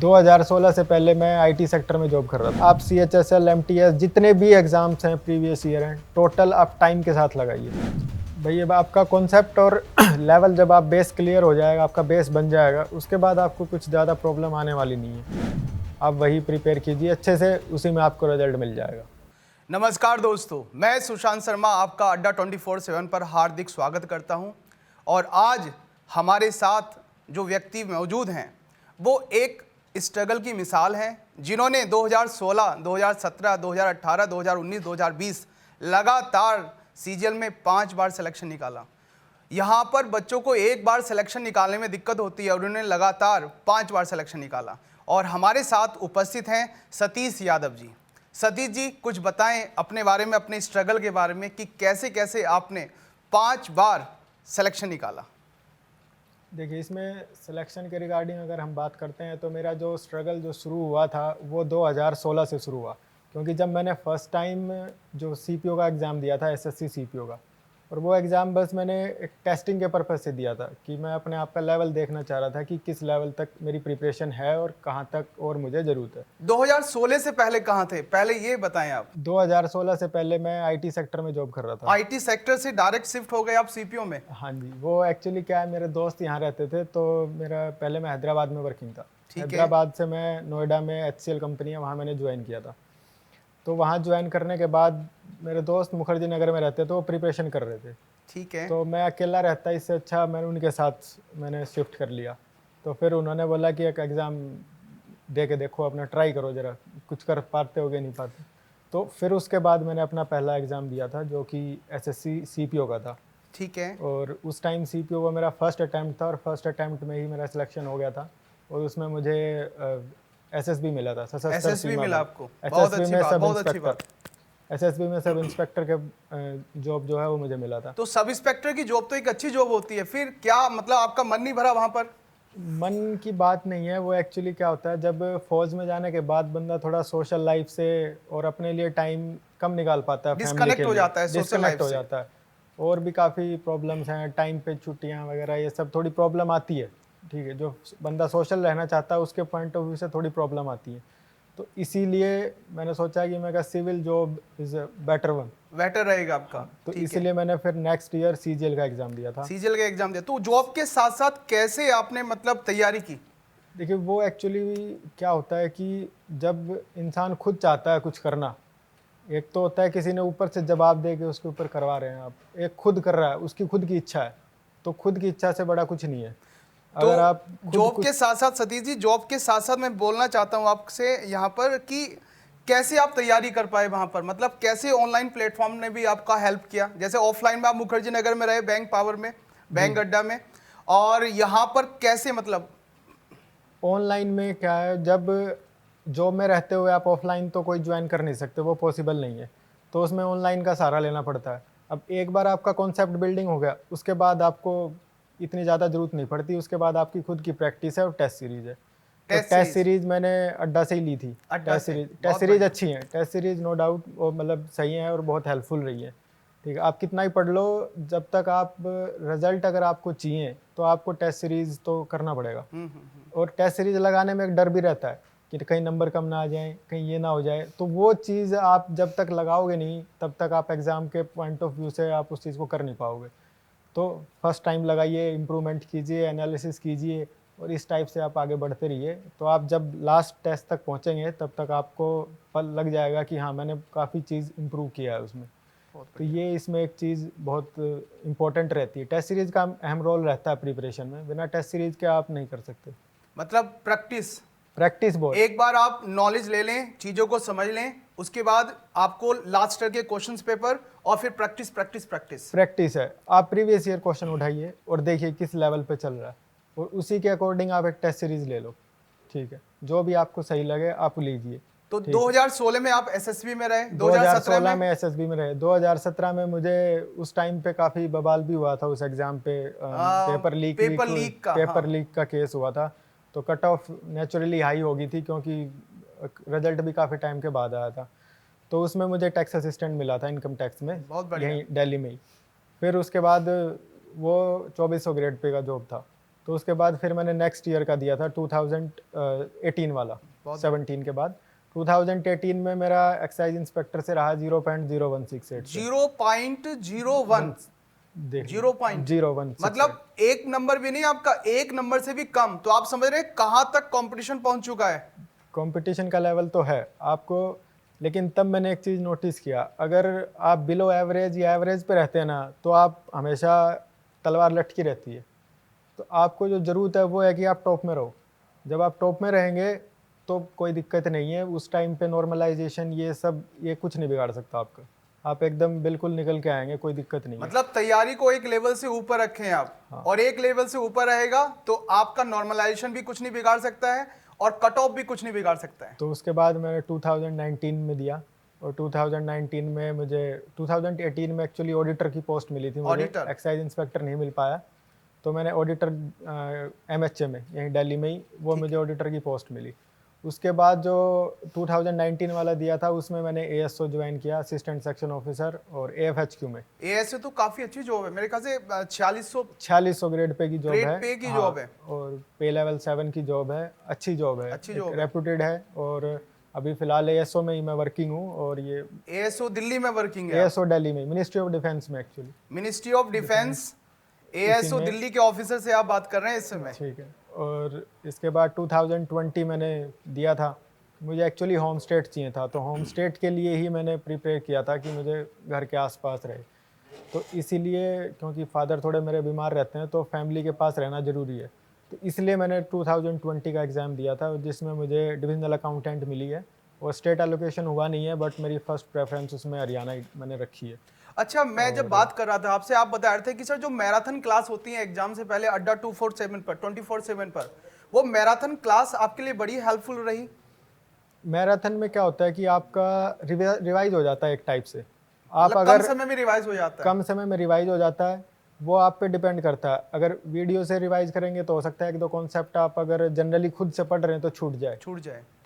2016 से पहले मैं आईटी सेक्टर में जॉब कर रहा था। आप CHSL, MTS जितने भी एग्ज़ाम्स हैं प्रीवियस ईयर हैं, टोटल आप टाइम के साथ लगाइए। भैया आपका कॉन्सेप्ट और लेवल जब आप बेस क्लियर हो जाएगा, आपका बेस बन जाएगा, उसके बाद आपको कुछ ज़्यादा प्रॉब्लम आने वाली नहीं है। आप वही प्रिपेयर कीजिए अच्छे से, उसी में आपको रिजल्ट मिल जाएगा। नमस्कार दोस्तों, मैं सुशांत शर्मा आपका अड्डा 24/7 पर हार्दिक स्वागत करता हूं। और आज हमारे साथ जो व्यक्ति मौजूद हैं वो एक स्ट्रगल की मिसाल हैं, जिन्होंने 2016, 2017, 2018, 2019, 2020 लगातार सीजीएल में 5 बार सिलेक्शन निकाला। यहाँ पर बच्चों को एक बार सिलेक्शन निकालने में दिक्कत होती है और उन्होंने लगातार 5 बार सिलेक्शन निकाला। और हमारे साथ उपस्थित हैं सतीश यादव जी। सतीश जी, कुछ बताएं अपने बारे में, अपने स्ट्रगल के बारे में कि कैसे कैसे आपने 5 बार सिलेक्शन निकाला। देखिए, इसमें सिलेक्शन के रिगार्डिंग अगर हम बात करते हैं तो मेरा जो स्ट्रगल जो शुरू हुआ था वो 2016 से शुरू हुआ, क्योंकि जब मैंने फ़र्स्ट टाइम जो CPO का एग्ज़ाम दिया था, SSC CPO का, और वो एग्ज़ाम बस मैंने एक टेस्टिंग के पर्पज़ से दिया था कि मैं अपने आप का लेवल देखना चाह रहा था कि किस लेवल तक मेरी प्रिपरेशन है और कहाँ तक और मुझे ज़रूरत है। 2016 से पहले कहाँ थे, पहले ये बताएं आप। 2016 से पहले मैं आईटी सेक्टर में जॉब कर रहा था। आईटी सेक्टर से डायरेक्ट शिफ्ट हो गए आप सीपीओ में? हाँ जी, वो एक्चुअली क्या है, मेरे दोस्त यहाँ रहते थे, तो मेरा पहले मैं हैदराबाद में वर्किंग था। ठीक है। हैदराबाद से मैं नोएडा में HCL कंपनी है, वहाँ मैंने ज्वाइन किया था। तो वहाँ ज्वाइन करने के बाद मेरे दोस्त मुखर्जी नगर में रहते, तो वो प्रिपरेशन कर रहे थे। ठीक है। तो मैं अकेला रहता, इससे अच्छा मैंने उनके साथ मैंने शिफ्ट कर लिया। तो फिर उन्होंने बोला कि एक एग्ज़ाम दे के देखो, अपना ट्राई करो ज़रा, कुछ कर पाते हो गए नहीं पाते। तो फिर उसके बाद मैंने अपना पहला एग्ज़ाम दिया था, जो कि SSC CPO का था। ठीक है। और उस टाइम CPO वो मेरा फर्स्ट अटैम्प्ट था और फर्स्ट अटैम्प्ट में ही मेरा सिलेक्शन हो गया था। और उसमें मुझे SSB मिला था, सशस्त्र एसएसबी सीमा मिला बल। आपको? बहुत SSB अच्छी में बात, सब बहुत अच्छी इंस्पेक्टर, बात। SSB में सब इंस्पेक्टर के जॉब जो है वो मुझे मिला था। तो सब इंस्पेक्टर की जॉब तो एक अच्छी जॉब होती है, फिर क्या मतलब आपका मन नहीं भरा वहां पर? मन की बात नहीं है, वो एक्चुअली क्या होता है, जब फौज में जाने के बाद बंदा थोड़ा सोशल लाइफ से और अपने लिए टाइम कम निकाल पाता है, फैमिली के डिस्कनेक्ट हो लिए जाता है सोशल डिस्कनेक्ट लाइफ हो से। जाता है। और भी काफ़ी प्रॉब्लम्स हैं, टाइम पे छुट्टियां वगैरह, ये सब थोड़ी प्रॉब्लम आती है। ठीक है, जो बंदा सोशल रहना चाहता है उसके पॉइंट ऑफ व्यू से थोड़ी प्रॉब्लम आती है। तो इसीलिए मैंने सोचा कि मैं civil job is a better one. Better रहेगा आपका। हाँ, तो ठीक है। इसीलिए मैंने फिर नेक्स्ट ईयर CGL का एग्ज़ाम दिया था। सीजीएल का एग्जाम दिया, तो जॉब के साथ साथ कैसे आपने मतलब तैयारी की? देखिए, वो एक्चुअली क्या होता है कि जब इंसान खुद चाहता है कुछ करना, एक तो होता है किसी ने ऊपर से जवाब दे के उसके ऊपर करवा रहे हैं आप, एक खुद कर रहा है, उसकी खुद की इच्छा है, तो खुद की इच्छा से बड़ा कुछ नहीं है। तो अगर आप खुद जॉब कुछ के साथ साथ सतीश जी, जॉब के साथ साथ मैं बोलना चाहता हूँ आपसे यहाँ पर कि कैसे आप तैयारी कर पाए वहां पर, मतलब कैसे ऑनलाइन प्लेटफॉर्म ने भी आपका हेल्प किया? जैसे ऑफलाइन में आप मुखर्जी नगर में रहे, बैंक पावर में, बैंक अड्डा में, और यहाँ पर कैसे मतलब? ऑनलाइन में क्या है, जब जॉब में रहते हुए आप ऑफलाइन तो कोई ज्वाइन कर नहीं सकते, वो पॉसिबल नहीं है, तो उसमें ऑनलाइन का सहारा लेना पड़ता है। अब एक बार आपका कॉन्सेप्ट बिल्डिंग हो गया, उसके बाद आपको इतनी ज़्यादा ज़रूरत नहीं पड़ती, उसके बाद आपकी खुद की प्रैक्टिस है और टेस्ट सीरीज़ है। तो टेस्ट टेस्ट सीरीज सीरीज़ मैंने अड्डा से ही ली थी। अड्डा से? टेस्ट बहुत सीरीज़ बढ़िया। अच्छी है, टेस्ट सीरीज़ नो डाउट वो मतलब सही है और बहुत हेल्पफुल रही है। ठीक है, आप कितना ही पढ़ लो, जब तक आप रिजल्ट अगर आपको चाहिए तो आपको टेस्ट सीरीज़ तो करना पड़ेगा। और टेस्ट सीरीज लगाने में एक डर भी रहता है कि कहीं नंबर कम ना आ जाए, कहीं ये ना हो जाए, तो वो चीज़ आप जब तक लगाओगे नहीं तब तक आप एग्ज़ाम के पॉइंट ऑफ व्यू से आप उस चीज़ को कर नहीं पाओगे। तो फर्स्ट टाइम लगाइए, इम्प्रूवमेंट कीजिए, एनालिसिस कीजिए और इस टाइप से आप आगे बढ़ते रहिए। तो आप जब लास्ट टेस्ट तक पहुँचेंगे तब तक आपको पल लग जाएगा कि हाँ, मैंने काफ़ी चीज़ इम्प्रूव किया है उसमें। तो ये इसमें एक चीज़ बहुत इम्पोर्टेंट रहती है, टेस्ट सीरीज़ का अहम रोल रहता है प्रिपरेशन में, बिना टेस्ट सीरीज़ के आप नहीं कर सकते। मतलब प्रैक्टिस, प्रैक्टिस बहुत। एक बार आप नॉलेज ले लें, चीज़ों को समझ लें, उसके बाद आपको लास्ट ईयर के क्वेश्चंस पेपर और फिर प्रैक्टिस प्रैक्टिस प्रैक्टिस। प्रैक्टिस है, आप प्रीवियस ईयर क्वेश्चन उठाइए और देखिए किस लेवल पे चल रहा है और उसी के अकॉर्डिंग आप एक टेस्ट सीरीज ले लो। ठीक है, जो भी आपको सही लगे आप लीजिए। तो 2016 में आप एसएसबी में रहे, 2017 2016 में? में SSB में रहे, 2017 में मुझे उस टाइम पे काफ़ी बवाल भी हुआ था उस एग्ज़ाम पे, पेपर लीक का, पेपर हाँ। लीक का केस हुआ था। तो कट ऑफ नेचुरली हाई हो गई थी क्योंकि रिजल्ट भी काफ़ी टाइम के बाद आया था। तो उसमें मुझे टैक्स असिस्टेंट मिला था इनकम टैक्स में, बहुत बढ़िया। यहीं दिल्ली में ही। फिर उसके बाद वो 2400 ग्रेड पे का जॉब था, तो उसके बाद फिर मैंने नेक्स्ट ईयर का दिया था 2018 वाला, 17 के बाद 2018 में मेरा एक्साइज इंस्पेक्टर से रहा 0.0168 से। 0.01 0.01 मतलब एक नंबर भी नहीं आपका, एक नंबर से भी कम। तो आप समझ रहे हैं कहां तक कंपटीशन पहुंच चुका है। कंपटीशन का लेवल तो है आपको, लेकिन तब मैंने एक चीज़ नोटिस किया, अगर आप बिलो एवरेज या एवरेज पे रहते हैं ना, तो आप हमेशा तलवार लटकी रहती है। तो आपको जो ज़रूरत है वो है कि आप टॉप में रहो। जब आप टॉप में रहेंगे तो कोई दिक्कत नहीं है, उस टाइम पे नॉर्मलाइजेशन ये सब ये कुछ नहीं बिगाड़ सकता आपका, आप एकदम बिल्कुल निकल के आएंगे, कोई दिक्कत नहीं है। मतलब तैयारी को एक लेवल से ऊपर रखें आप। हाँ। और एक लेवल से ऊपर रहेगा तो आपका नॉर्मलाइजेशन भी कुछ नहीं बिगाड़ सकता है और कट ऑफ भी कुछ नहीं बिगाड़ सकता है। तो उसके बाद मैंने 2019 में दिया, और 2019 में मुझे 2018 में एक्चुअली ऑडिटर की पोस्ट मिली थी मुझे, एक्साइज इंस्पेक्टर नहीं मिल पाया, तो मैंने ऑडिटर MHA में यहीं दिल्ली में ही वो मुझे ऑडिटर की पोस्ट मिली। उसके बाद जो 2019 वाला दिया था उसमें मैंने ASO ज्वाइन किया, असिस्टेंट सेक्शन ऑफिसर, और AFHQ में। ASO तो काफी अच्छी जॉब है, मेरे ख्याल से 4600 ग्रेड पे की जॉब है, पे की जॉब है, और पे लेवल 7 की जॉब है, अच्छी जॉब है, रेप्यूटेड है। और अभी फिलहाल ASO में ही मैं वर्किंग हूँ। और ये ASO दिल्ली में वर्किंग है? ASO दिल्ली में, मिनिस्ट्री ऑफ डिफेंस में, actually ministry of defence, ASO Delhi के ऑफिसर से आप बात कर रहे हैं इस समय। ठीक है। और इसके बाद 2020 मैंने दिया था, मुझे एक्चुअली होम स्टेट चाहिए था, तो होम स्टेट के लिए ही मैंने प्रिपेयर किया था कि मुझे घर के आसपास रहे। तो इसीलिए, क्योंकि फादर थोड़े मेरे बीमार रहते हैं, तो फैमिली के पास रहना ज़रूरी है, तो इसलिए मैंने 2020 का एग्ज़ाम दिया था, जिसमें मुझे डिविजनल अकाउंटेंट मिली है। और स्टेट एलोकेशन हुआ नहीं है, बट मेरी फर्स्ट प्रेफरेंस उसमें हरियाणा मैंने रखी है। अच्छा, मैं जब बात कर रहा था आपसे, आप बता रहे थे कि सर जो मैराथन क्लास होती है एग्जाम से पहले अड्डा 247 पर 24/7 पर, वो मैराथन क्लास आपके लिए बड़ी हेल्पफुल रही? मैराथन में क्या होता है कि आपका रिवाइज हो जाता है एक टाइप से, आप मतलब अगर कम समय में रिवाइज हो जाता है। कम समय में रिवाइज हो जाता है, वो आप पे डिपेंड करता है। अगर वीडियो से रिवाइज करेंगे तो हो सकता है कि 2 कॉन्सेप्ट आप अगर जनरली खुद से पढ़ रहे हैं तो छूट जाए।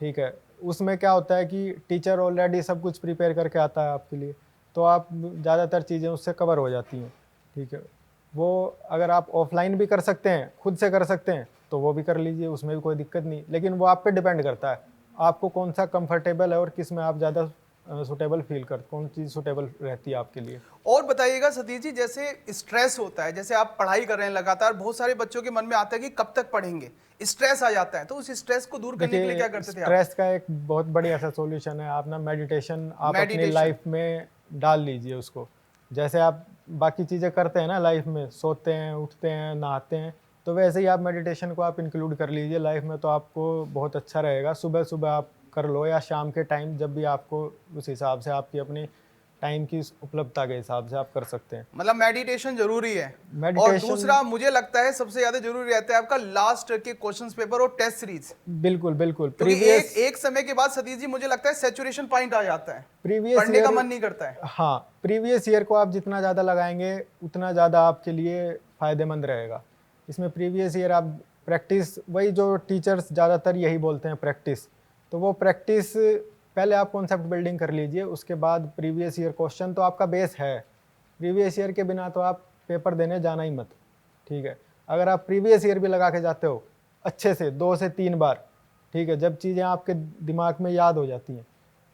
ठीक है। उसमें क्या होता है कि टीचर ऑलरेडी सब कुछ प्रिपेयर करके आता है आपके लिए, तो आप ज़्यादातर चीज़ें उससे कवर हो जाती हैं। ठीक है। वो अगर आप ऑफलाइन भी कर सकते हैं, खुद से कर सकते हैं, तो वो भी कर लीजिए, उसमें भी कोई दिक्कत नहीं, लेकिन वो आप पे डिपेंड करता है आपको कौन सा कंफर्टेबल है और किस में आप ज़्यादा सुटेबल फील कर, कौन चीज़ सुटेबल रहती है आपके लिए। और बताइएगा सतीश जी, जैसे स्ट्रेस होता है, जैसे आप पढ़ाई कर रहे हैं लगातार, बहुत सारे बच्चों के मन में आता है कि कब तक पढ़ेंगे, स्ट्रेस आ जाता है, तो उस स्ट्रेस को दूर करने के लिए क्या करते थे आप? स्ट्रेस का एक बहुत बड़ी ऐसा सॉल्यूशन है, आप ना मेडिटेशन आप अपनी लाइफ में डाल लीजिए उसको। जैसे आप बाकी चीज़ें करते हैं ना लाइफ में, सोते हैं, उठते हैं, नहाते हैं, तो वैसे ही आप मेडिटेशन को आप इंक्लूड कर लीजिए लाइफ में, तो आपको बहुत अच्छा रहेगा। सुबह सुबह आप कर लो या शाम के टाइम, जब भी आपको उस हिसाब से आपकी अपनी टाइम की उपलब्धता के हिसाब से आप कर सकते हैं। मतलब मेडिटेशन जरूरी है। और दूसरा मुझे लगता है सबसे ज्यादा जरूरी रहता है आपका लास्ट के क्वेश्चंस पेपर और टेस्ट सीरीज। बिल्कुल बिल्कुल। प्रीवियस एक समय के बाद सतीश जी मुझे लगता है सैचुरेशन पॉइंट आ जाता है, प्रीवियस पढ़ने का मन नहीं करता है। हाँ, प्रीवियस ईयर को आप जितना ज़्यादा लगाएंगे उतना ज़्यादा आपके लिए फ़ायदेमंद रहेगा। इसमें प्रीवियस ईयर आप प्रैक्टिस, वही जो टीचर्स ज़्यादातर यही बोलते हैं प्रैक्टिस, तो वो प्रैक्टिस पहले आप कॉन्सेप्ट बिल्डिंग कर लीजिए, उसके बाद प्रीवियस ईयर क्वेश्चन तो आपका बेस है। प्रीवियस ईयर के बिना तो आप पेपर देने जाना ही मत। ठीक है। अगर आप प्रीवियस ईयर भी लगा के जाते हो अच्छे से 2 से 3 बार, ठीक है, जब चीज़ें आपके दिमाग में याद हो जाती हैं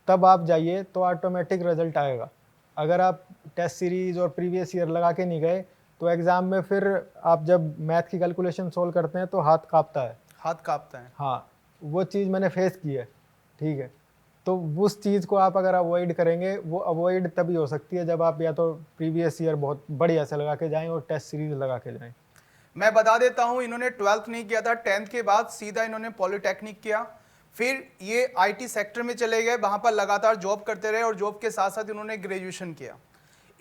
तब आप जाइए, तो ऑटोमेटिक रिजल्ट आएगा। अगर आप टेस्ट सीरीज और प्रीवियस ईयर लगा के नहीं गए तो एग्ज़ाम में फिर आप जब मैथ की कैलकुलेशन सोल्व करते हैं तो हाथ कांपता है। हाँ, वो चीज़ मैंने फेस की है। ठीक है। तो उस चीज़ को आप अगर अवॉइड करेंगे, वो अवॉइड तभी हो सकती है जब आप या तो प्रीवियस ईयर बहुत बढ़िया से लगा के जाएं और टेस्ट सीरीज लगा के जाएं। मैं बता देता हूं, इन्होंने 12th नहीं किया था, 10th के बाद सीधा इन्होंने पॉलिटेक्निक किया, फिर ये IT सेक्टर में चले गए, वहां पर लगातार जॉब करते रहे और जॉब के साथ साथ इन्होंने ग्रेजुएशन किया।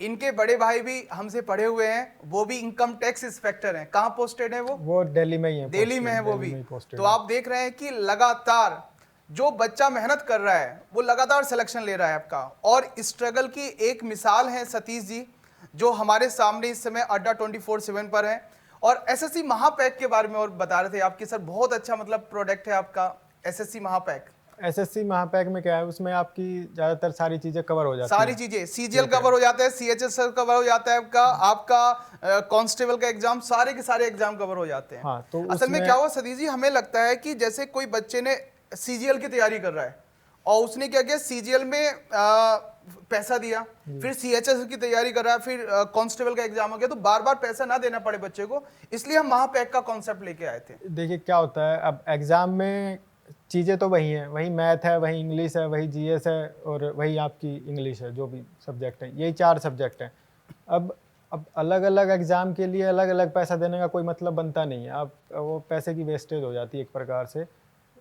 इनके बड़े भाई भी हमसे पढ़े हुए हैं, वो भी इनकम टैक्स इंस्पेक्टर हैं। कहाँ पोस्टेड है वो दिल्ली में ही है। दिल्ली में है वो भी। तो आप देख रहे हैं कि लगातार जो बच्चा मेहनत कर रहा है वो लगातार सिलेक्शन ले रहा है आपका। और स्ट्रगल की एक मिसाल है सतीश जी, जो हमारे सामने इस समय अड्डा 24/7 पर है। और SSC महापैक के बारे में और बता रहे थे आपकी सर, बहुत अच्छा मतलब प्रोडक्ट है आपका SSC महापैक। एसएससी महापैक में क्या है, उसमें आपकी ज़्यादातर सारी चीज़ें कवर हो जाती सारी हैं। चीजें, सीजीएल कवर हो जाता है, सीएचएसएल कवर हो जाता है, आपका कांस्टेबल का एग्जाम, सारे के सारे एग्जाम कवर हो जाते हैं। हाँ, तो असल में उसमें क्या हुआ सतीश जी, हमें लगता है कि जैसे कोई बच्चे ने सीजीएल की तैयारी कर रहा है और उसने क्या किया, सीजीएल में पैसा दिया, फिर सीएचएसएल की तैयारी कर रहा है, फिर कांस्टेबल का एग्जाम हो गया, तो बार बार पैसा ना देना पड़े बच्चे को, इसलिए हम महापैक का कॉन्सेप्ट लेके आए थे। देखिए क्या होता है, अब एग्ज़ाम में चीज़ें तो वही हैं, वही मैथ है, वही इंग्लिश है, वही जीएस है और वही आपकी इंग्लिश है, जो भी सब्जेक्ट हैं, यही 4 सब्जेक्ट हैं। अब अलग अलग एग्ज़ाम के लिए अलग अलग पैसा देने का कोई मतलब बनता नहीं है। आप वो पैसे की वेस्टेज हो जाती है एक प्रकार से।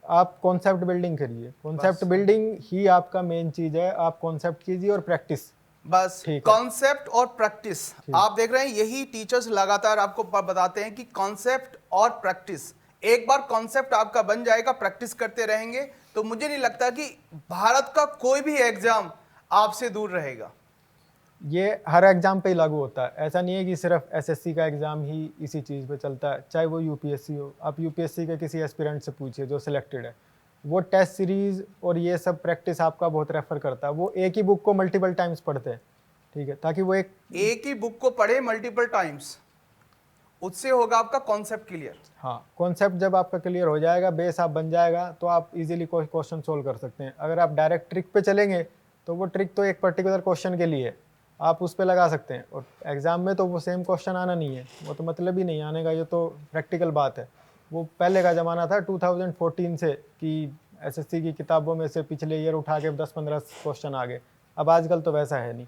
आप कॉन्सेप्ट बिल्डिंग करिए, कॉन्सेप्ट बिल्डिंग ही आपका मेन चीज़ है। आप कॉन्सेप्ट कीजिए और प्रैक्टिस, बस ठीक है। कॉन्सेप्ट और प्रैक्टिस, आप देख रहे हैं यही टीचर्स लगातार आपको बताते हैं कि कॉन्सेप्ट और प्रैक्टिस। एक बार कॉन्सेप्ट आपका बन जाएगा, प्रैक्टिस करते रहेंगे, तो मुझे नहीं लगता कि भारत का कोई भी एग्जाम आपसे दूर रहेगा। ये हर एग्ज़ाम पे ही लागू होता है। ऐसा नहीं है कि सिर्फ एसएससी का एग्ज़ाम ही इसी चीज़ पे चलता है, चाहे वो यूपीएससी हो। आप यूपीएससी के किसी एस्पिरेंट से पूछिए जो सिलेक्टेड है, वो टेस्ट सीरीज़ और ये सब प्रैक्टिस आपका बहुत रेफर करता है। वो एक ही बुक को मल्टीपल टाइम्स पढ़ते हैं, ठीक है, ताकि वो एक ही बुक को पढ़े मल्टीपल टाइम्स, उससे होगा आपका कॉन्सेप्ट क्लियर। हाँ, कॉन्सेप्ट जब आपका क्लियर हो जाएगा, बेस आप बन जाएगा, तो आप इजीली क्वेश्चन सोल्व कर सकते हैं। अगर आप डायरेक्ट ट्रिक पे चलेंगे तो वो ट्रिक तो एक पर्टिकुलर क्वेश्चन के लिए है, आप उस पे लगा सकते हैं, और एग्ज़ाम में तो वो सेम क्वेश्चन आना नहीं है, वो तो मतलब ही नहीं आने का, ये तो प्रैक्टिकल बात है। वो पहले का ज़माना था 2014 से कि एसएससी की किताबों में से पिछले ईयर उठा के 10-15 क्वेश्चन आ गए। अब आजकल तो वैसा है नहीं।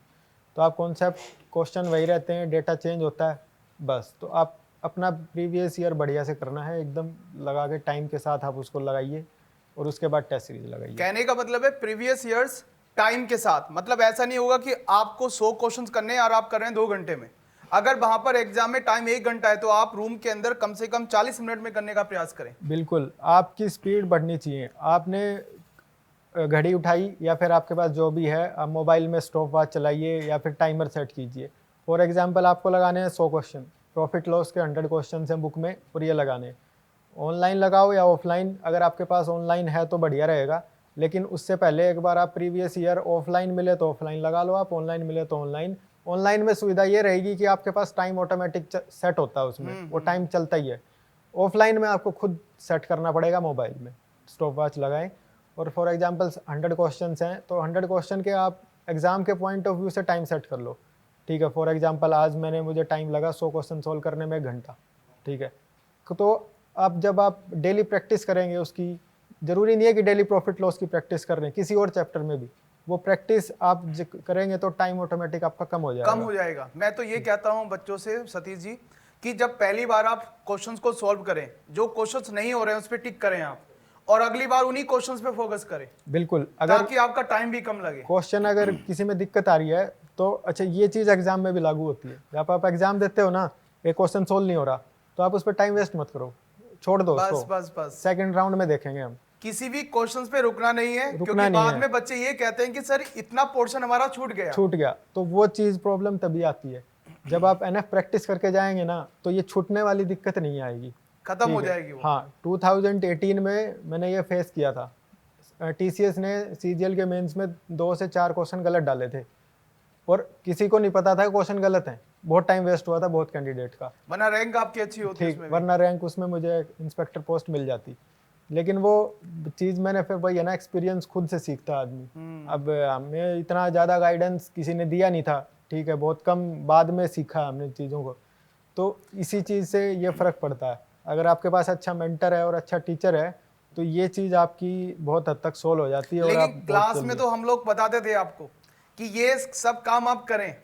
तो आप कॉन्सेप्ट क्वेश्चन वही रहते हैं, डेटा चेंज होता है बस। तो आप अपना प्रीवियस ईयर बढ़िया से करना है, एकदम लगा के टाइम के साथ आप उसको लगाइए और उसके बाद टेस्ट सीरीज लगाइए। कहने का मतलब है प्रीवियस ईयर्स टाइम के साथ, मतलब ऐसा नहीं होगा कि आपको 100 क्वेश्चंस करने हैं और आप कर रहे हैं 2 घंटे में। अगर वहां पर एग्जाम में टाइम 1 घंटा है तो आप रूम के अंदर कम से कम 40 मिनट में करने का प्रयास करें। बिल्कुल, आपकी स्पीड बढ़नी चाहिए। आपने घड़ी उठाई या फिर आपके पास जो भी है, आप मोबाइल में स्टॉप वॉच चलाइए या फिर टाइमर सेट कीजिए। फॉर एग्जांपल आपको लगाने हैं 100 क्वेश्चन, प्रॉफिट लॉस के 100 क्वेश्चन हैं बुक में और ये लगाने। ऑनलाइन लगाओ या ऑफलाइन, अगर आपके पास ऑनलाइन है तो बढ़िया रहेगा, लेकिन उससे पहले एक बार आप प्रीवियस ईयर ऑफलाइन मिले तो ऑफलाइन लगा लो, आप ऑनलाइन मिले तो ऑनलाइन। ऑनलाइन में सुविधा ये रहेगी कि आपके पास टाइम ऑटोमेटिक सेट होता है उसमें, वो टाइम चलता ही है। ऑफलाइन में आपको खुद सेट करना पड़ेगा मोबाइल में, स्टॉप वॉच लगाएं। और फॉर एग्जांपल 100 क्वेश्चन हैं तो 100 क्वेश्चन के आप एग्ज़ाम के पॉइंट ऑफ व्यू से टाइम सेट कर लो, ठीक है। फॉर एग्जांपल आज मुझे टाइम लगा 100 क्वेश्चन सोल्व करने में 1 घंटा, ठीक है। तो अब जब आप डेली प्रैक्टिस करेंगे उसकी, ज़रूरी नहीं है कि डेली प्रॉफिट लॉस की प्रैक्टिस कर रहे हैं, किसी और चैप्टर में भी वो प्रैक्टिस आप करेंगे तो टाइम ऑटोमेटिक आपका कम हो जाएगा। मैं तो ये कहता हूँ बच्चों से सतीश जी कि जब पहली बार आप क्वेश्चंस को सॉल्व करें, जो क्वेश्चंस नहीं हो रहे हैं उस पर टिक करें आप, और अगली बार उन्हीं क्वेश्चंस पे फोकस करें। बिल्कुल, अगर ताकि आपका टाइम भी कम लगे। क्वेश्चन अगर किसी में दिक्कत आ रही है तो अच्छा, ये चीज़ एग्जाम में भी लागू होती है। जब आप एग्जाम देते हो ना, एक क्वेश्चन सोल्व नहीं हो रहा तो आप उस पर टाइम वेस्ट मत करो, छोड़ दो उसको। बस सेकंड राउंड में देखेंगे हम। किसी भी क्वेश्चंस पे रुकना नहीं है, क्योंकि नहीं बाद है। में बच्चे ये कहते हैं कि सर इतना पोर्शन हमारा छूट गया। तो वो चीज़ प्रॉब्लम तभी आती है जब आप एनएफ प्रैक्टिस करके जाएंगे ना, तो ये छूटने वाली दिक्कत नहीं आएगी, खत्म हो जाएगी वो। हाँ, 2018 में मैंने ये फेस किया था। टीसीएस ने सीजीएल के मेंस में 2 से 4 क्वेश्चन गलत डाले थे और किसी को नहीं पता था क्वेश्चन गलत है। बहुत टाइम वेस्ट हुआ था बहुत कैंडिडेट का, वरना रैंक आपकी अच्छी होती है उसमें, वरना रैंक उसमें मुझे इंस्पेक्टर पोस्ट मिल जाती। लेकिन वो चीज़ मैंने फिर वही है ना, एक्सपीरियंस खुद से सीखता आदमी। अब हमें इतना ज़्यादा गाइडेंस किसी ने दिया नहीं था, ठीक है, बहुत कम बाद में सीखा हमने चीज़ों को। तो इसी चीज़ से ये फ़र्क पड़ता है। अगर आपके पास अच्छा मेंटर है और अच्छा टीचर है तो ये चीज़ आपकी बहुत हद तक सोल्व हो जाती है। लेकिन और आप क्लास में तो हम लोग बताते थे आपको कि ये सब काम आप करें,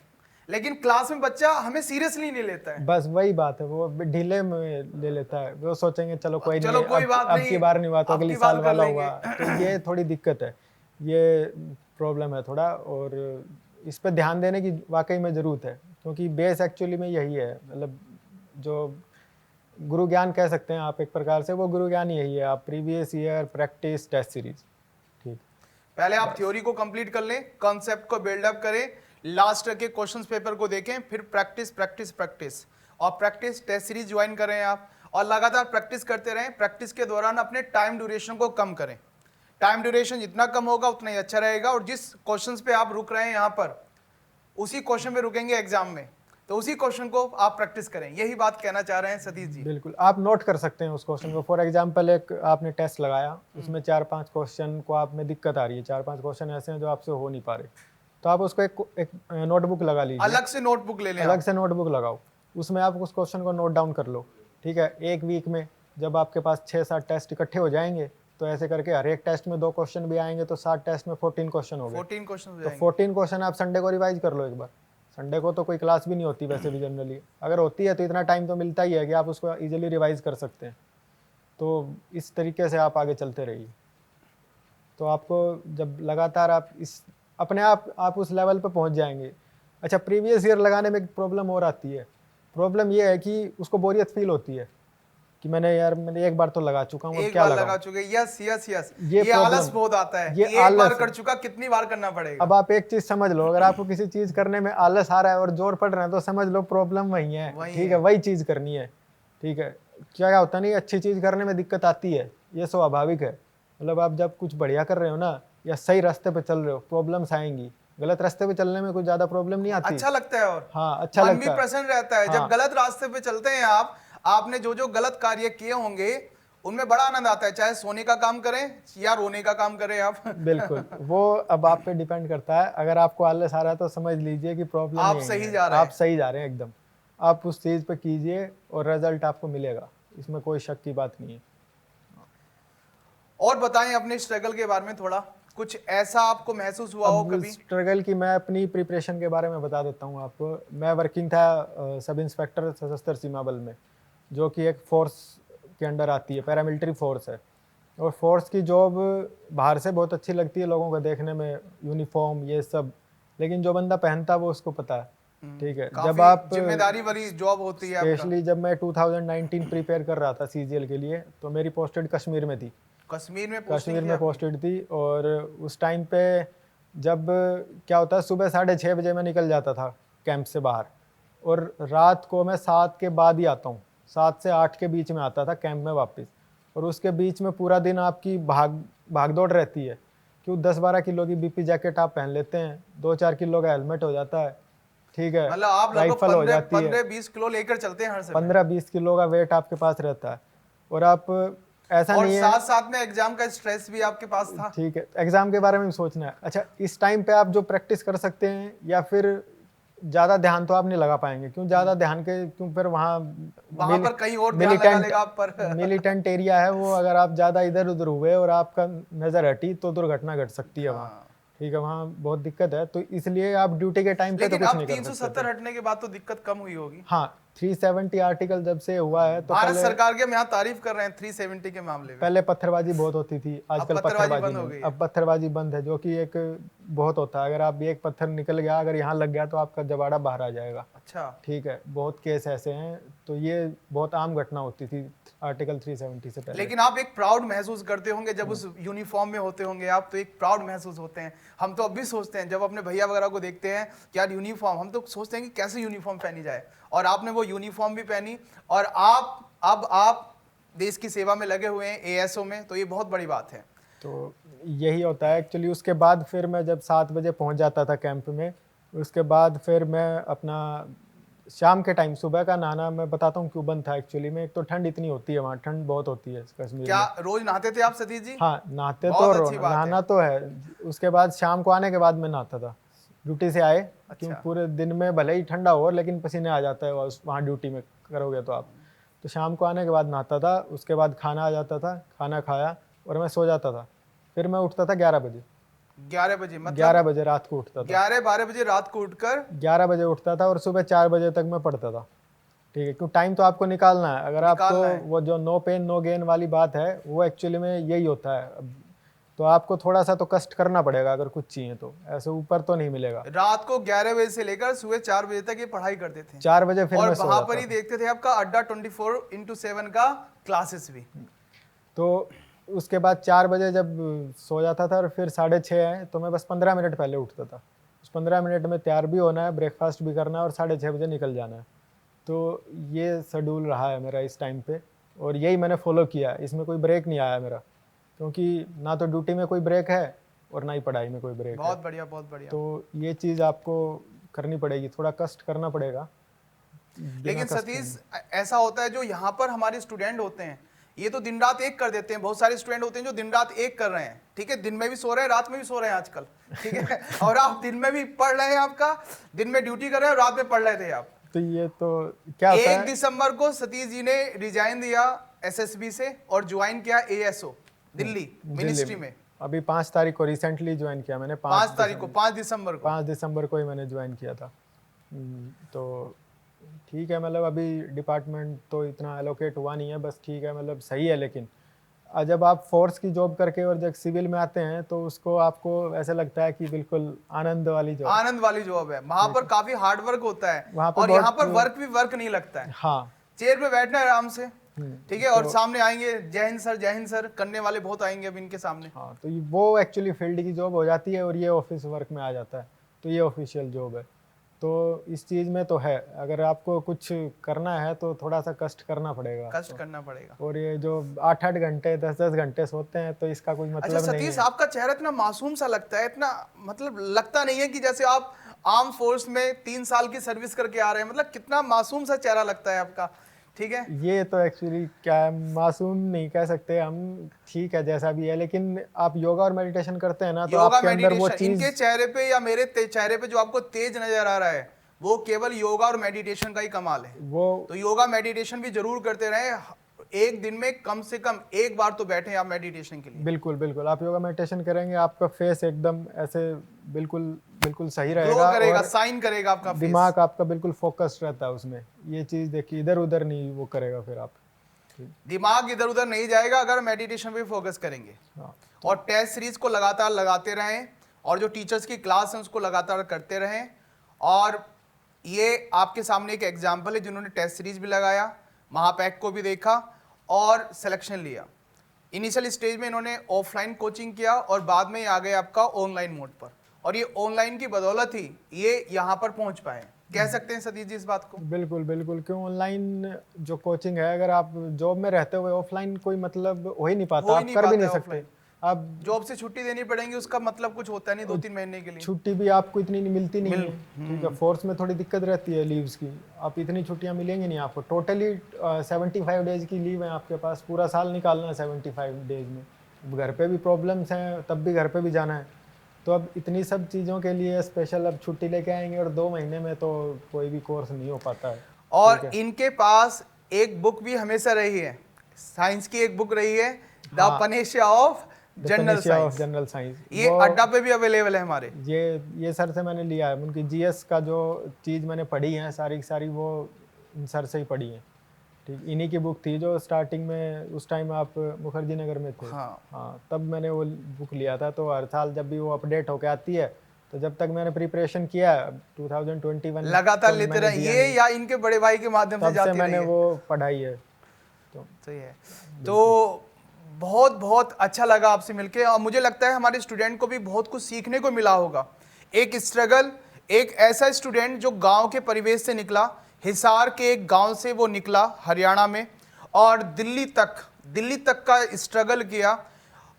लेकिन क्लास में बच्चा हमें सीरियसली नहीं लेता है। बस वही बात है, वो ढीले में ले लेता है। वो सोचेंगे चलो कोई नहीं, अब की बार नहीं हुआ तो अगली साल वाला हुआ। तो ये थोड़ी दिक्कत है, ये प्रॉब्लम है थोड़ा, और इस पर ध्यान देने की वाकई में ज़रूरत है, क्योंकि बेस एक्चुअली में यही है। मतलब जो गुरु ज्ञान कह सकते हैं आप एक प्रकार से, वो गुरु ज्ञान यही है। आप previous year, practice, test series, ठीक। पहले आप थ्योरी को कंप्लीट कर लें, कॉन्सेप्ट को बिल्डअप करें, लास्ट के क्वेश्चन पेपर को देखें, फिर प्रैक्टिस प्रैक्टिस प्रैक्टिस और प्रैक्टिस टेस्ट सीरीज ज्वाइन करें आप, और लगातार प्रैक्टिस करते रहें। प्रैक्टिस के दौरान अपने टाइम ड्यूरेशन को कम करें। टाइम ड्यूरेशन जितना कम होगा उतना ही अच्छा रहेगा, और जिस क्वेश्चंस पे आप रुक रहे हैं यहाँ पर उसी क्वेश्चन पे रुकेंगे एग्जाम में, तो उसी क्वेश्चन को आप प्रैक्टिस करें, यही बात कहना चाह रहे हैं सतीश जी। बिल्कुल, आप नोट कर सकते हैं उस क्वेश्चन को। फॉर एग्जांपल एक आपने टेस्ट लगाया, उसमें 4-5 क्वेश्चन को आप में दिक्कत आ रही है, 4-5 क्वेश्चन ऐसे हैं जो आपसे हो नहीं पा रहे, तो आप उसको एक नोटबुक लगा लीजिए, अलग से नोटबुक ले लें, अलग से नोटबुक लगाओ, उसमें आप उस क्वेश्चन को नोट डाउन कर लो। ठीक है, एक वीक में जब आपके पास 6-7 टेस्ट इकट्ठे हो जाएंगे, तो ऐसे करके हर एक टेस्ट में 2 क्वेश्चन भी आएंगे, तो 7 टेस्ट में 14 क्वेश्चन हो गए। 14 क्वेश्चन हो तो जाएंगे। 14 क्वेश्चन आप संडे को रिवाइज कर लो एक बार। संडे को तो कोई क्लास भी नहीं होती वैसे भी जनरली, अगर होती है तो इतना टाइम तो मिलता ही है कि आप उसको इजीली रिवाइज कर सकते हैं। तो इस तरीके से आप आगे चलते रहिए, तो आपको जब लगातार आप इस अपने आप उस लेवल पे पहुंच जाएंगे। अच्छा, प्रीवियस ईयर लगाने में एक प्रॉब्लम और आती है। प्रॉब्लम ये है कि उसको बोरियत फील होती है कि मैंने एक बार तो लगा चुका हूँ, एक क्या बार लगाऊं? लगा चुके, यस यस यस, ये ये आलस problem- बहुत आता है, ये कि एक बार आलस- कर चुका कितनी बार करना पड़ेगा। अब आप एक चीज समझ लो, अगर आपको किसी चीज करने में आलस आ रहा है और जोर पड़ रहा है, तो समझ लो प्रॉब्लम वही है। ठीक है, वही चीज करनी है। ठीक है, क्या होता नहीं, अच्छी चीज करने में दिक्कत आती है, ये स्वाभाविक है। मतलब आप जब कुछ बढ़िया कर रहे हो ना, या सही रास्ते पे चल रहे हो, प्रॉब्लम्स आएंगी। गलत रास्ते पे चलने में कुछ ज्यादा प्रॉब्लम नहीं आती। अच्छा लगता है, और हाँ, अच्छा मन लगता भी है। प्रसन्न रहता है। हाँ। जब गलत रास्ते पे चलते हैं आपने जो गलत कार्य किए होंगे उनमें बड़ा आनंद आता है, चाहे सोने का काम करें या रोने का काम करें आप। बिल्कुल, वो अब आप पे डिपेंड करता है। अगर आपको आलस आ रहा है तो समझ लीजिए कि प्रॉब्लम आप यही सही है। जा रहे हैं। आप सही जा रहे हैं एकदम। आप उस चीज पे कीजिए और रिजल्ट आपको मिलेगा, इसमें कोई शक की बात नहीं है। और बताएं अपने स्ट्रगल के बारे में थोड़ा, कुछ ऐसा आपको महसूस हुआ हो अब कभी? स्ट्रगल की मैं अपनी प्रिपरेशन के बारे में बता देता हूँ आपको। मैं वर्किंग था सब इंस्पेक्टर सशस्त्र सीमा बल में, जो कि एक फोर्स के अंडर आती है, पैरामिलिट्री फोर्स है। और फोर्स की जॉब बाहर से बहुत अच्छी लगती है लोगों को देखने में, यूनिफॉर्म ये सब, लेकिन जो बंदा पहनता है वो उसको पता है। ठीक है, जब आप जिम्मेदारी वाली जॉब होती है आपका। स्पेशली जब मैं 2019 प्रिपेयर कर रहा था सीजीएल के लिए, तो मेरी पोस्टेड कश्मीर में थी। कश्मीर में पोस्टेड थी। और उस टाइम पे जब क्या होता है, सुबह 6:30 बजे मैं निकल जाता था कैंप से बाहर, और रात को मैं 7 के बाद ही आता हूँ, 7 से 8 के बीच में आता था कैंप में वापस। और उसके बीच में पूरा दिन आपकी भाग दौड़ रहती है, क्यों 10-12 किलो की बीपी जैकेट आप पहन लेते हैं, 2-4 किलो का हेलमेट हो जाता है। ठीक है, मतलब आप राइफल हो जाती है, 15-20 किलो लेकर चलते हैं हर समय। 15-20 किलो का वेट आपके पास रहता है। और आप ऐसा और नहीं है, साथ साथ में एग्जाम का स्ट्रेस भी आपके पास था। ठीक है, एग्जाम के बारे में भी सोचना है। अच्छा, इस टाइम पे आप जो प्रैक्टिस कर सकते हैं, या फिर ज़्यादा ध्यान तो आप नहीं लगा पाएंगे, क्यों ज़्यादा ध्यान के, क्यों फिर वहाँ पर कहीं और ध्यान लगा लेगा आप पर। मिलिटेंट एरिया है वो, अगर आप ज़्यादा इधर उधर हुए और आपका नज़र हटी तो दुर्घटना घट सकती है वहाँ। ठीक है, वहाँ बहुत दिक्कत है, तो इसलिए आप ड्यूटी के टाइम पे तो कुछ नहीं कर सकते। 370 हटने के बाद तो दिक्कत कम हुई होगी। हाँ, 370 आर्टिकल जब से हुआ है, तो भारत सरकार के हम यहाँ तारीफ कर रहे हैं 370 के मामले में। पहले पत्थरबाजी बहुत होती थी, आजकल पत्थरबाजी बंद हो गई है। अब पत्थरबाजी बंद है, जो कि एक बहुत होता है। अगर आप एक पत्थर निकल गया, अगर यहाँ लग गया, तो आपका जबाड़ा बाहर आ जाएगा। अच्छा, ठीक है, बहुत केस ऐसे हैं, तो ये बहुत आम घटना होती थी आर्टिकल 370 से पहले। लेकिन आप एक प्राउड महसूस करते होंगे जब उस यूनिफॉर्म में होते होंगे आप, तो एक प्राउड महसूस होते हैं। हम तो अब भी सोचते हैं जब अपने भैया वगैरह को देखते हैं कि यार यूनिफॉर्म, हम तो सोचते हैं कि कैसे यूनिफॉर्म पहनी जाए, और आपने वो यूनिफॉर्म भी पहनी, और आप देश की सेवा में लगे हुए हैं एएसओ में, तो ये बहुत बड़ी बात है। तो यही होता है एक्चुअली। उसके बाद फिर मैं जब 7 बजे पहुंच जाता था कैंप में, उसके बाद फिर मैं अपना शाम के टाइम, सुबह का नहाना मैं बताता हूँ क्यों बंद था एक्चुअली में। एक तो ठंड इतनी होती है वहाँ, ठंड बहुत होती है कश्मीर क्या में। रोज नहाते थे आप सतीश जी? हाँ, नहाते बहुत तो अच्छी बात नहाना है। तो है। उसके बाद शाम को आने के बाद मैं नहाता था, ड्यूटी से आए। क्यों, पूरे दिन में भले ही ठंडा हो, लेकिन पसीने आ जाता है वहाँ ड्यूटी में करोगे तो आप। तो शाम को आने के बाद नहाता था, उसके बाद खाना आ जाता था, खाना खाया और मैं सो जाता था। फिर मैं उठता था 11 बजे। 11 बजे मतलब 11 बजे रात को उठता था। 11-12 बजे रात को उठकर 11 बजे उठता था और सुबह 4 बजे तक मैं पढ़ता था। ठीक है, क्यों, टाइम तो आपको निकालना है। अगर आपको वो जो नो पेन नो गेन वाली बात है, वो एक्चुअली में यही होता है। तो आपको थोड़ा सा तो कष्ट करना पड़ेगा अगर कुछ चाहिए तो, ऐसे ऊपर तो नहीं मिलेगा। रात को 11 बजे से लेकर सुबह 4 बजे तक ये पढ़ाई करते थे। 4 बजे फिर और मैं सो वहां जाता पर ही था। देखते थे आपका अड्डा 24x7 का क्लासेस भी। तो उसके बाद 4 बजे जब सो जाता था और फिर 6:30 है, तो मैं बस 15 मिनट पहले उठता था। उस 15 मिनट में तैयार भी होना है, ब्रेकफास्ट भी करना है और 6:30 बजे निकल जाना है। तो ये शेड्यूल रहा है मेरा इस टाइम पे, और यही मैंने फॉलो किया है, इसमें कोई ब्रेक नहीं आया मेरा। क्योंकि ना तो ड्यूटी में कोई ब्रेक है और ना ही पढ़ाई में कोई ब्रेक है। बहुत बढ़िया, बहुत बढ़िया। तो ये चीज़ आपको करनी पड़ेगी, थोड़ा कष्ट करना पड़ेगा। लेकिन सतीश, ऐसा होता है जो यहाँ पर हमारे स्टूडेंट होते हैं, ये तो दिन रात एक कर देते हैं। बहुत सारे स्टूडेंट होते हैं जो दिन रात एक कर रहे हैं, ठीक है, दिन में भी सो रहे हैं, रात में भी सो रहे हैं आजकल, ठीक है। और आप दिन में भी पढ़ रहे हैं, आपका दिन में ड्यूटी कर रहे हैं, रात में पढ़ रहे थे आप। तो ये तो क्या होता है, 1 दिसंबर को सतीश जी ने रिजाइन दिया एसएसबी से और ज्वाइन किया एएसओ दिल्ली मिनिस्ट्री में। अभी 5 तारीख को रिसेंटली ज्वाइन किया मैंने। 5 तारीख को, 5 दिसंबर को, 5 दिसंबर को ही मैंने ज्वाइन किया था। तो ठीक है, मतलब अभी डिपार्टमेंट तो इतना एलोकेट हुआ नहीं है, बस ठीक है, मतलब सही है। लेकिन जब आप फोर्स की जॉब करके और जब सिविल में आते हैं तो उसको आपको ऐसा लगता है कि बिल्कुल आनंद वाली जॉब है। वहां पर काफी हार्ड वर्क होता है और यहाँ पर वर्क नहीं लगता है। हाँ, चेयर पे बैठना है आराम से, ठीक है। और सामने आएंगे जय हिंद सर करने वाले बहुत आएंगे अब इनके सामने। हाँ, तो वो एक्चुअली फील्ड की जॉब हो जाती है और ये ऑफिस वर्क में आ जाता है, तो ये ऑफिशियल जॉब है। तो इस चीज़ में तो है, अगर आपको कुछ करना है तो थोड़ा सा कष्ट करना पड़ेगा, करना पड़ेगा। और ये जो 8-8 घंटे 10-10 घंटे सोते हैं तो इसका कोई मतलब नहीं है। सतीश, आपका चेहरा इतना मासूम सा लगता है, इतना मतलब लगता नहीं है कि जैसे आप आर्म फोर्स में 3 साल की सर्विस करके आ रहे हैं। मतलब कितना मासूम सा चेहरा लगता है आपका, ठीक है। ये तो एक्चुअली क्या है, मासूम नहीं कह सकते हम, ठीक है जैसा भी है। लेकिन आप योगा और मेडिटेशन करते हैं ना, तो आपके अंदर वो चीज, इनके चेहरे पे या मेरे चेहरे पे जो आपको तेज नजर आ रहा है वो केवल योगा और मेडिटेशन का ही कमाल है। वो तो योगा मेडिटेशन भी जरूर करते रहे। एक दिन में कम से कम एक बार तो बैठे आप मेडिटेशन के लिए। बिल्कुल बिल्कुल, आप योगा मेडिटेशन करेंगे, आपका फेस एकदम ऐसे बिल्कुल सही रहेगा, करेगा, साइन करेगा आपका फेस। दिमाग आपका बिल्कुल फोकस्ड रहता है उसमें। ये चीज देखिए, इधर उधर नहीं वो करेगा, फिर आप दिमाग इधर उधर नहीं जाएगा अगर मेडिटेशन पे फोकस करेंगे। और टेस्ट सीरीज को लगातार लगाते रहें और जो टीचर्स की क्लास है उसको लगातार करते रहें। और ये आपके सामने एक एग्जाम्पल है जिन्होंने टेस्ट सीरीज भी लगाया, महापैक को भी देखा और सिलेक्शन लिया। इनिशियल स्टेज में इन्होंने ऑफलाइन कोचिंग किया और बाद में आ गए आपका ऑनलाइन मोड पर, और ये ऑनलाइन की बदौलत ही ये यहाँ पर पहुंच पाए। कह सकते हैं सतीश जी इस बात को? बिल्कुल, क्यों ऑनलाइन जो कोचिंग है, अगर आप जॉब में रहते हुए ऑफलाइन कोई मतलब हो ही नहीं पाता, आप कर भी नहीं सकते। आप जॉब से छुट्टी देनी पड़ेगी, उसका मतलब कुछ होता नहीं 2-3 महीने के लिए। छुट्टी भी आपको इतनी मिलती नहीं है, ठीक है। फोर्स में थोड़ी दिक्कत रहती है लीव्स की, आप इतनी छुट्टियां मिलेंगी नहीं आपको। टोटली 75 डेज की लीव है आपके पास, पूरा साल निकालना है 75 डेज में। घर पे भी प्रॉब्लम्स हैं, तब भी घर पे भी जाना है। तो अब इतनी सब चीज़ों के लिए स्पेशल अब छुट्टी लेके आएंगे, और 2 महीने में तो कोई भी कोर्स नहीं हो पाता है। और इनके पास एक बुक भी हमेशा रही है, साइंस की एक बुक रही है, the panacea of general science. ये अड्डा पे भी अवेलेबल है हमारे। ये सर से मैंने लिया है, उनकी जीएस का जो चीज़ मैंने पढ़ी है सारी सारी, वो इन सर से ही पढ़ी है, ठीक। इन्हीं की बुक थी जो स्टार्टिंग में, उस टाइम आप मुखर्जी नगर में थे। हाँ, तब मैंने वो बुक लिया था। तो हर साल जब भी वो अपडेट होके आती है, तो जब तक मैंने प्रिपरेशन किया 2021 लगातार लेते रहे, ये या इनके बड़े भाई के माध्यम से जाती रही है, मैंने वो पढ़ाई है। तो ये तो बहुत अच्छा लगा आपसे मिलके, और मुझे लगता है हमारे स्टूडेंट को भी बहुत कुछ सीखने को मिला होगा। एक स्ट्रगल, एक ऐसा स्टूडेंट जो गांव के परिवेश से निकला, हिसार के एक गांव से वो निकला हरियाणा में, और दिल्ली तक का स्ट्रगल किया।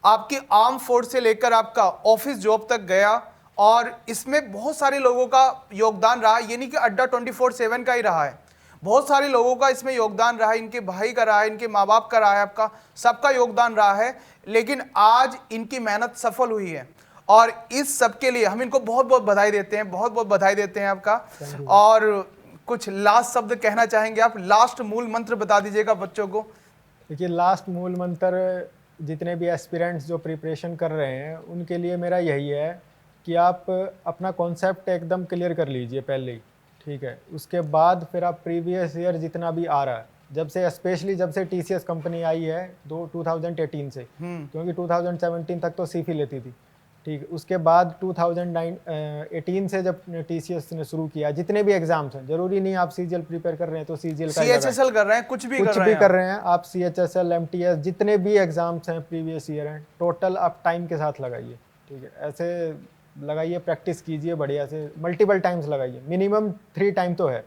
आपकी आर्म फोर्स से लेकर आपका ऑफिस जॉब तक गया, और इसमें बहुत सारे लोगों का योगदान रहा। ये नहीं कि अड्डा 24/7 का ही रहा है, बहुत सारे लोगों का इसमें योगदान रहा है। इनके भाई का रहा है, इनके माँ बाप का रहा है, आपका सबका योगदान रहा है। लेकिन आज इनकी मेहनत सफल हुई है, और इस सब के लिए हम इनको बहुत बहुत बधाई देते हैं, बहुत बहुत बधाई देते हैं आपका। और कुछ लास्ट शब्द कहना चाहेंगे आप? लास्ट मूल मंत्र बता दीजिएगा बच्चों को। देखिए, लास्ट मूल मंत्र जितने भी एस्पिरेंट्स जो प्रिपरेशन कर रहे हैं उनके लिए मेरा यही है कि आप अपना कॉन्सेप्ट एकदम क्लियर कर लीजिए पहले ही, ठीक है। उसके बाद फिर आप प्रीवियस ईयर जितना भी आ रहा है, जब से स्पेशली जब से टीसीएस कंपनी आई है 2018 से, क्योंकि 2017 तक तो सीफी लेती थी, ठीक। उसके बाद 2018 से जब टीसीएस ने शुरू किया, जितने भी एग्जाम्स हैं, जरूरी नहीं आप सीजीएल प्रिपेयर कर रहे हैं तो सीजीएल का सीएचएसएल कर रहे हैं, कुछ भी कर रहे हैं आप, सीएचएसएल एमटीएस जितने भी एग्जाम्स हैं प्रीवियस ईयर हैं, टोटल आप टाइम के साथ लगाइए, ठीक है। ऐसे लगाइए, प्रैक्टिस कीजिए बढ़िया से, मल्टीपल टाइम्स लगाइए, मिनिमम 3 टाइम तो है।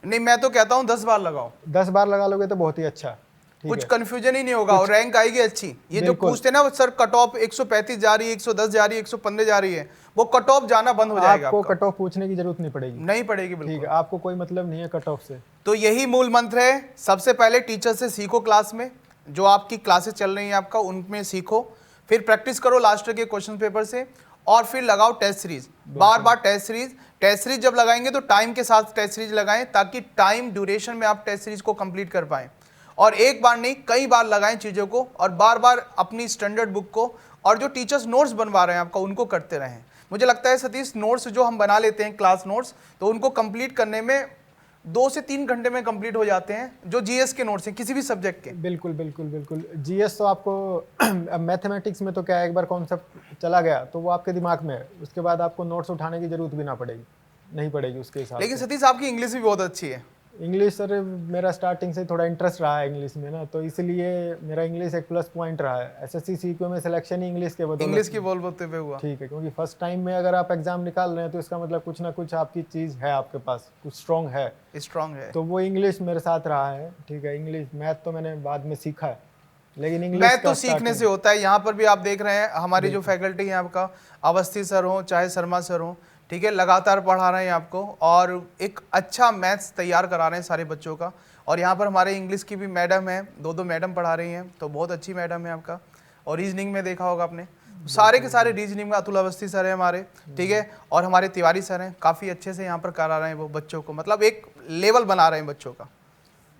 नहीं, मैं तो कहता हूँ 10 बार लगाओ। 10 बार लगा लोगे तो बहुत ही अच्छा, कुछ कंफ्यूजन ही नहीं होगा और रैंक आएगी अच्छी। ये जो पूछते हैं ना सर कट ऑफ 135 जा रही है, 110 जा रही है, 115 जा रही है, वो कट ऑफ जाना बंद हो जाएगा। आपको कट ऑफ पूछने की जरूरत नहीं पड़ेगी। नहीं पड़ेगी, बिल्कुल। ठीक है, आपको कोई मतलब नहीं है कट ऑफ से। तो यही मूल मंत्र है। सबसे पहले टीचर से सीखो, क्लास में जो आपकी क्लासेस चल रही हैं आपका उनमें सीखो, फिर प्रैक्टिस करो लास्ट के क्वेश्चन पेपर से, और फिर लगाओ टेस्ट सीरीज, बार बार टेस्ट सीरीज जब लगाएंगे तो टाइम के साथ टेस्ट सीरीज लगाएं, ताकि टाइम ड्यूरेशन में आप टेस्ट सीरीज को कंप्लीट कर पाएं। और एक बार नहीं कई बार लगाएं चीज़ों को, और बार बार अपनी स्टैंडर्ड बुक को और जो टीचर्स नोट्स बनवा रहे हैं आपका उनको करते रहें। मुझे लगता है सतीश नोट्स जो हम बना लेते हैं क्लास नोट्स, तो उनको कंप्लीट करने में 2 से 3 घंटे में कंप्लीट हो जाते हैं, जो जीएस के नोट्स हैं किसी भी सब्जेक्ट के। बिल्कुल बिल्कुल बिल्कुल। जीएस तो आपको अब मैथमेटिक्स में तो क्या है, एक बार कॉन्सेप्ट चला गया तो वो आपके दिमाग में है, उसके बाद आपको नोट्स उठाने की जरूरत भी नहीं पड़ेगी उसके हिसाब से। लेकिन सतीश आपकी इंग्लिश भी बहुत अच्छी है। इंग्लिश सर मेरा स्टार्टिंग से थोड़ा इंटरेस्ट रहा है इंग्लिश में ना, तो इसलिए मेरा इंग्लिश एक प्लस पॉइंट रहा है। एसएससी सीक्यू में सिलेक्शन ही इंग्लिश के बदौलत, इंग्लिश की बोलते हुए हुआ। ठीक है, क्योंकि फर्स्ट टाइम में अगर आप एग्जाम निकाल रहे हैं तो इसका मतलब कुछ ना कुछ आपकी चीज़ है, आपके पास कुछ स्ट्रॉन्ग है, तो वो इंग्लिश मेरे साथ रहा है। ठीक है, इंग्लिश मैथ तो मैंने बाद में सीखा है, लेकिन इंग्लिश मैथ तो सीखने से होता है। यहाँ पर भी आप देख रहे हैं हमारी जो फैकल्टी है आपका, अवस्थी सर हो चाहे शर्मा सर हो, ठीक है, लगातार पढ़ा रहे हैं आपको और एक अच्छा मैथ्स तैयार करा रहे हैं सारे बच्चों का। और यहाँ पर हमारे इंग्लिश की भी मैडम है, 2 मैडम पढ़ा रही हैं, तो बहुत अच्छी मैडम है आपका। और रीजनिंग में देखा होगा आपने, सारे के सारे रीजनिंग में अतुल अवस्थी सर है हमारे, ठीक है, और हमारे तिवारी सर हैं, काफ़ी अच्छे से यहाँ पर करा रहे हैं वो बच्चों को, मतलब एक लेवल बना रहे हैं बच्चों का।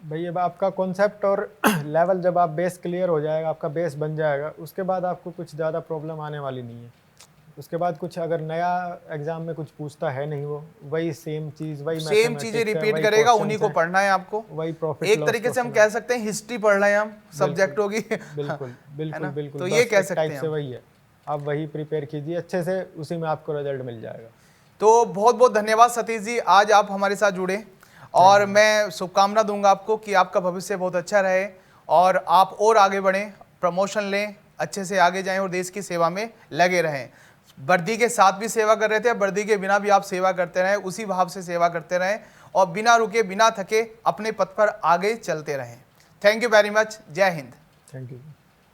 भाई अब आपका कॉन्सेप्ट और लेवल जब आप बेस क्लियर हो जाएगा, आपका बेस बन जाएगा, उसके बाद आपको कुछ ज़्यादा प्रॉब्लम आने वाली नहीं है। उसके बाद कुछ अगर नया एग्जाम में कुछ पूछता है नहीं, वो वही सेम चीज़ें रिपीट करेगा, उन्हीं को पढ़ना है आपको। वही प्रॉफिट एक तरीके से हम कह सकते हैं हिस्ट्री पढ़ रहे हैं हम सब्जेक्टों की। बिल्कुल बिल्कुल बिल्कुल, तो ये कह सकते हैं से वही है, आप वही प्रिपेयर कीजिए अच्छे से, उसी में आपको रिजल्ट मिल जाएगा। तो बहुत बहुत धन्यवाद सतीश जी, आज आप हमारे साथ जुड़े, और मैं शुभकामना दूंगा आपको कि आपका भविष्य बहुत अच्छा रहे और आप और आगे बढ़ें, प्रमोशन लें, अच्छे से आगे जाएं और देश की सेवा में लगे रहें। वर्दी के साथ भी सेवा कर रहे थे, वर्दी के बिना भी आप सेवा करते रहें, उसी भाव से सेवा करते रहें और बिना रुके बिना थके अपने पथ पर आगे चलते रहें। Thank you very much. जय हिंद। Thank you.